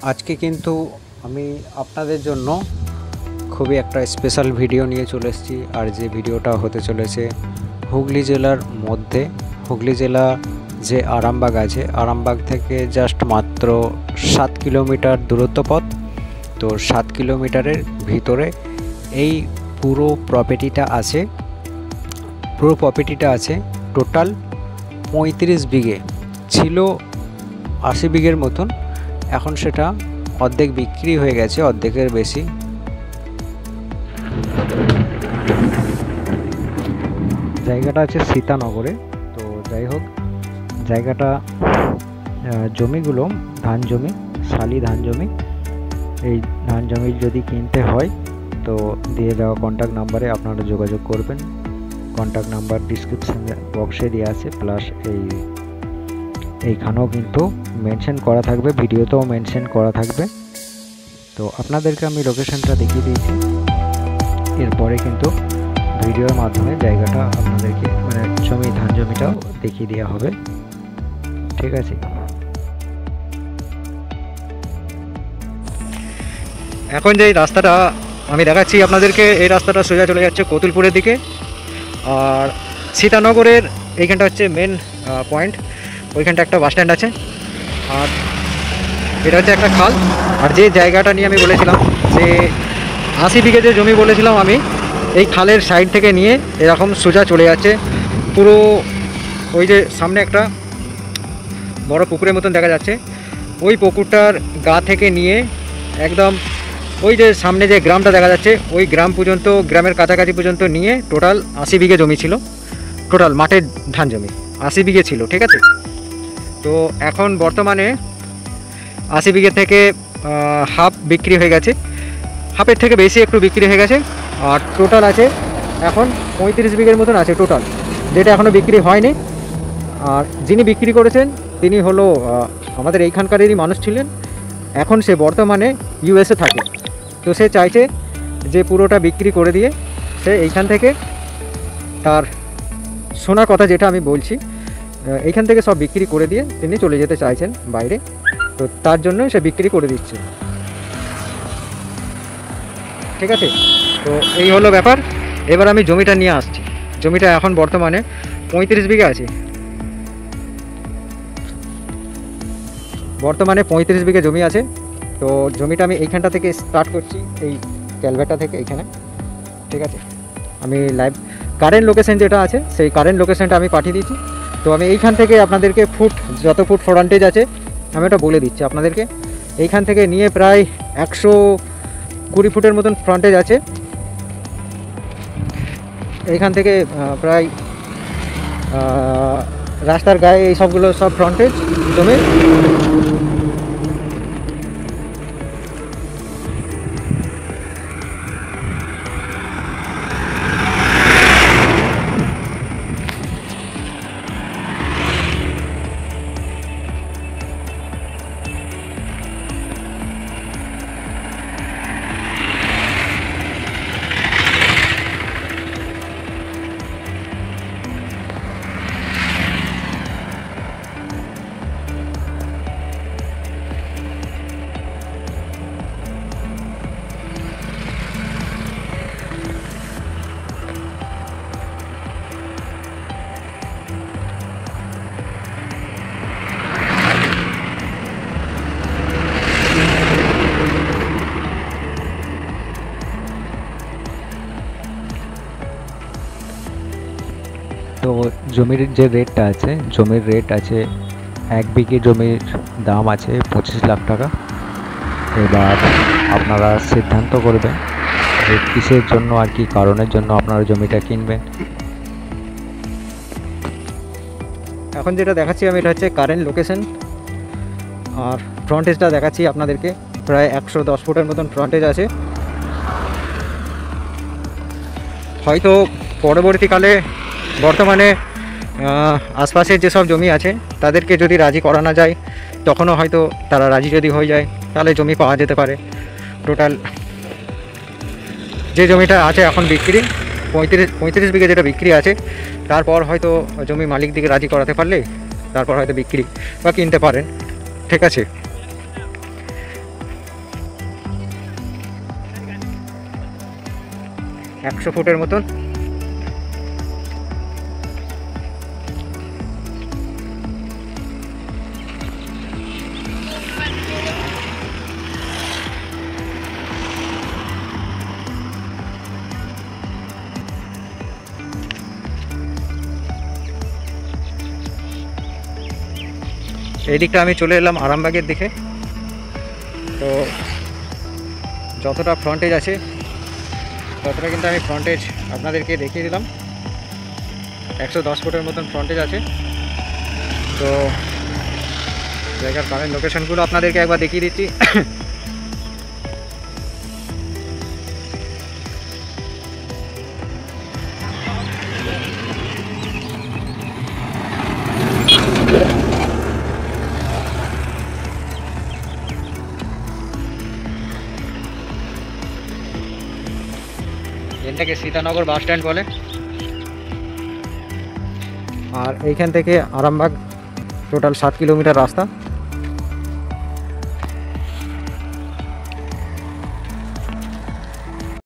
আজকে কিন্তু আমি আপনাদের জন্য খুবই একটা স্পেশাল ভিডিও নিয়ে চলে এসেছি। আর যে ভিডিওটা হতে চলেছে হুগলি জেলার মধ্যে, হুগলি জেলা যে আরামবাগ আছে, আরামবাগ থেকে জাস্ট মাত্র 7 কিলোমিটার দূরত্ব পথ। তো 7 কিলোমিটারের ভিতরে এই পুরো প্রপার্টিটা আছে। টোটাল 35 বিঘে ছিল, 80 বিঘের মতন। এখন সেটা অর্ধেক বিক্রি হয়ে গেছে, অর্ধেকের বেশি। জায়গাটা আছে সীতানগরে। তো যাই হোক, জায়গাটা জমিগুলো ধান জমি, শালি ধান জমি। এই ধান জমি যদি কিনতে হয় তো দিয়ে দেওয়া কন্ট্যাক্ট নাম্বারে আপনারা যোগাযোগ করবেন। কন্ট্যাক্ট নাম্বার ডিসক্রিপশন বক্সে দেওয়া আছে, প্লাস এইখানেও কিন্তু মেনশন করা থাকবে, ভিডিওতেও মেনশন করা থাকবে। তো আপনাদেরকে আমি লোকেশনটা দেখিয়ে দিয়েছি। এরপরে কিন্তু ভিডিওর মাধ্যমে জায়গাটা আপনাদেরকে মানে ধান জমিটাও দেখিয়ে দেওয়া হবে, ঠিক আছে। এখন যে রাস্তাটা আমি দেখাচ্ছি আপনাদেরকে, এই রাস্তাটা সোজা চলে যাচ্ছে কতুলপুরের দিকে। আর সীতানগরের এইখানটা হচ্ছে মেন পয়েন্ট। ওইখানটা একটা বাস স্ট্যান্ড আছে, আর এটা হচ্ছে একটা খাল। আর যে জায়গাটা নিয়ে আমি বলেছিলাম যে 80 বিঘে যে জমি বলেছিলাম আমি, এই খালের সাইড থেকে নিয়ে এরকম সোজা চলে যাচ্ছে পুরো। ওই যে সামনে একটা বড় পুকুরের মতন দেখা যাচ্ছে, ওই পুকুরটার গা থেকে নিয়ে একদম ওই যে সামনে যে গ্রামটা দেখা যাচ্ছে, ওই গ্রাম পর্যন্ত, গ্রামের কাছাকাছি পর্যন্ত নিয়ে টোটাল 80 বিঘে জমি ছিল। টোটাল মাঠের ধান জমি 80 বিঘে ছিল, ঠিক আছে। তো এখন বর্তমানে 80 বিঘে থেকে হাফ বিক্রি হয়ে গেছে, হাফের থেকে বেশি একটু বিক্রি হয়ে গেছে। আর টোটাল আছে এখন 35 বিঘের মতন আছে টোটাল, যেটা এখনও বিক্রি হয়নি। আর যিনি বিক্রি করেছেন তিনি হলো আমাদের এইখানকারেরই মানুষ ছিলেন। এখন সে বর্তমানে ইউএসএ থাকে। তো সে চাইছে যে পুরোটা বিক্রি করে দিয়ে সে এইখান থেকে, তার শোনা কথা যেটা আমি বলছি, এইখান থেকে সব বিক্রি করে দিয়ে তিনি চলে যেতে চাইছেন বাইরে। তো তার জন্য সে বিক্রি করে দিচ্ছে, ঠিক আছে। তো এই হলো ব্যাপার। এবার আমি জমিটা নিয়ে আসছি। জমিটা এখন বর্তমানে 35 বিঘে আছে, বর্তমানে 35 বিঘে জমি আছে। তো জমিটা আমি এইখানটা থেকে স্টার্ট করছি, এই ক্যালভেটটা থেকে এইখানে, ঠিক আছে। আমি লাইভ কারেন্ট লোকেশন যেটা আছে সেই কারেন্ট লোকেশনটা আমি পাঠিয়ে দিচ্ছি। তো আমি এইখান থেকে আপনাদেরকে যত ফুট ফ্রন্টেজ আছে আমি ওটা বলে দিচ্ছি আপনাদেরকে। এইখান থেকে নিয়ে প্রায় 120 ফুটের মতন ফ্রন্টেজ আছে। এইখান থেকে প্রায় রাস্তার গায়ে এই সবগুলো সব ফ্রন্টেজ জমি। তো জমির যে রেটটা আছে, জমির রেট আছে 1 বিঘে জমির দাম আছে 25 লাখ টাকা। এবার আপনারা সিদ্ধান্ত করবেন যে কিসের জন্য আর কি কারণের জন্য আপনারা জমিটা কিনবেন। এখন যেটা দেখাচ্ছি আমি, এটা হচ্ছে কারেন্ট লোকেশন। আর ফ্রন্টেজটা দেখাচ্ছি আপনাদেরকে, প্রায় 110 ফুটের মতন ফ্রন্টেজ আছে। হয়তো পরবর্তীকালে বর্তমানে আশপাশের যেসব জমি আছে তাদেরকে যদি রাজি করানো যায়, তখনও হয়তো তারা রাজি যদি হয়ে যায় তাহলে জমি পাওয়া যেতে পারে। টোটাল যে জমিটা আছে এখন বিক্রি 35 বিঘে যেটা বিক্রি আছে, তারপর হয়তো জমি মালিক দিকে রাজি করাতে পারলে তারপর হয়তো বিক্রি বা কিনতে পারেন, ঠিক আছে। 100 ফুটের মতন। এই দিকটা আমি চলে এলাম আরামবাগের দিকে। তো যতটা ফ্রন্টেজ আছে ততটা কিন্তু আমি ফ্রন্টেজ আপনাদেরকে দেখিয়ে দিলাম। 110 ফুটের মতন ফ্রন্টেজ আছে। তো জায়গার কারেন্ট লোকেশনগুলো আপনাদেরকে একবার দেখিয়ে দিচ্ছি। এটাকে সীতানগর বাস স্ট্যান্ড বলে। আর এইখান থেকে আরামবাগ টোটাল 7 কিলোমিটার রাস্তা।